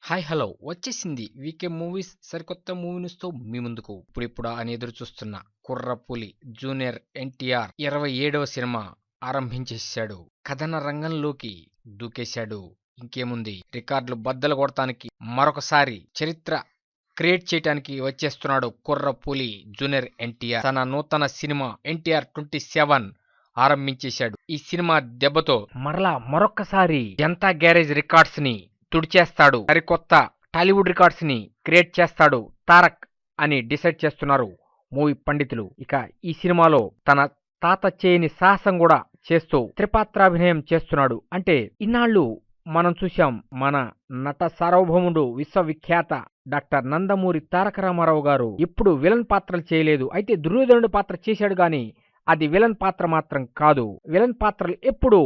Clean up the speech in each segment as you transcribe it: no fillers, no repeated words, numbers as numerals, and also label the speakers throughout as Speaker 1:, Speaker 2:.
Speaker 1: Hi hello వచ్చేసింది వీకే movies సరికొత్త movie news తో మీ ముందుకు ఇప్పుడిప్పుడా అని ఎదురు చూస్తున్న కుర్రపులి జూనియర్ ఎన్టీఆర్ 27వ సినిమా ఆరంభించేశాడు. కథన రంగంలోకి దూకేశాడు. ఇంకేముంది, రికార్డులు బద్దలు కొడటానికి మరొకసారి చరిత్ర క్రియేట్ చేయడానికి వచ్చేస్తున్నాడు కుర్రపులి జూనియర్ ఎన్టీఆర్. తన నూతన సినిమా ఎన్టీఆర్ 27 ఆరంభించేశాడు. ఈ సినిమా దెబ్బతో మరొక్కసారి జనతా గ్యారేజ్ రికార్డ్స్ ని తుడిచేస్తాడు. సరికొత్త టాలీవుడ్ రికార్డ్స్ ని క్రియేట్ చేస్తాడు తారక్ అని డిసైడ్ చేస్తున్నారు మూవీ పండితులు. ఇక ఈ సినిమాలో తన తాత చేయని సాహసం కూడా చేస్తూ త్రిపాత్రాభినయం చేస్తున్నాడు. అంటే ఇన్నాళ్ళు మనం చూశాం మన నట సార్వభౌముడు విశ్వవిఖ్యాత డాక్టర్ నందమూరి తారక రామారావు గారు ఇప్పుడు విలన్ పాత్రలు చేయలేదు. అయితే దుర్యోధనుడి పాత్ర చేశాడు గాని అది విలన్ పాత్ర మాత్రం కాదు. విలన్ పాత్రలు ఎప్పుడు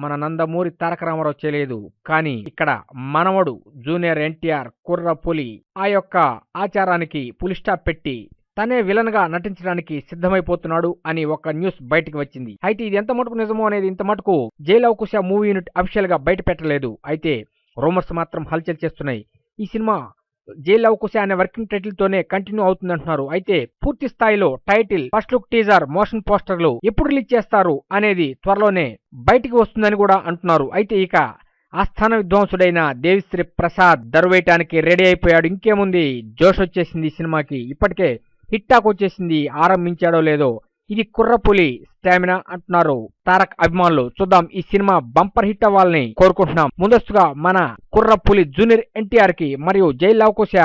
Speaker 1: మన నందమూరి తారక రామారావు చేయలేదు. కానీ ఇక్కడ మనవడు జూనియర్ ఎన్టీఆర్ కుర్రపులి ఆ యొక్క ఆచారానికి పులి స్టాప్ పెట్టి తనే విలన్ గా నటించడానికి సిద్ధమైపోతున్నాడు అని ఒక న్యూస్ బయటికి వచ్చింది. అయితే ఇది ఎంత మటుకు నిజమో అనేది ఇంత మటుకు జైల్ అవకుశ మూవీ యూనిట్ అఫీషియల్ గా బయట పెట్టలేదు. అయితే రూమర్స్ మాత్రం హల్చల్ చేస్తున్నాయి. ఈ సినిమా జైల్ అవకుశ అనే వర్కింగ్ టైటిల్ తోనే కంటిన్యూ అవుతుంది అంటున్నారు. అయితే పూర్తి స్థాయిలో title, first look teaser, motion పోస్టర్లు ఎప్పుడు రిలీజ్ చేస్తారు అనేది త్వరలోనే బయటికి వస్తుందని కూడా అంటున్నారు. అయితే ఇక ఆస్థాన విద్వాంసుడైన దేవిశ్రీ ప్రసాద్ దరువేయటానికి రెడీ అయిపోయాడు. ఇంకేముంది, జోష్ వచ్చేసింది ఈ సినిమాకి. ఇప్పటికే హిట్ టాక్ వచ్చేసింది. ఆరంభించాడో లేదో ఇది కుర్రపులి స్టామినా అంటున్నారు తారక్ అభిమానులు. చూద్దాం, ఈ సినిమా బంపర్ హిట్ అవ్వాలని కోరుకుంటున్నాం. ముందస్తుగా మన కుర్రపులి జూనియర్ ఎన్టీఆర్ కి మరియు జైల్ అవకుశ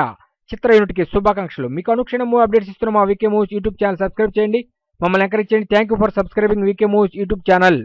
Speaker 1: చిత్ర యూనిట్ కి శుభాకాంక్షలు. మీకు అనుక్షణం మూవీ అప్డేట్స్ ఇస్తున్న మా VK movies YouTube channel subscribe చేయండి. మమ్మల్ని ఎంకరేజ్ చేయండి. Thank you for subscribing VK movies YouTube channel.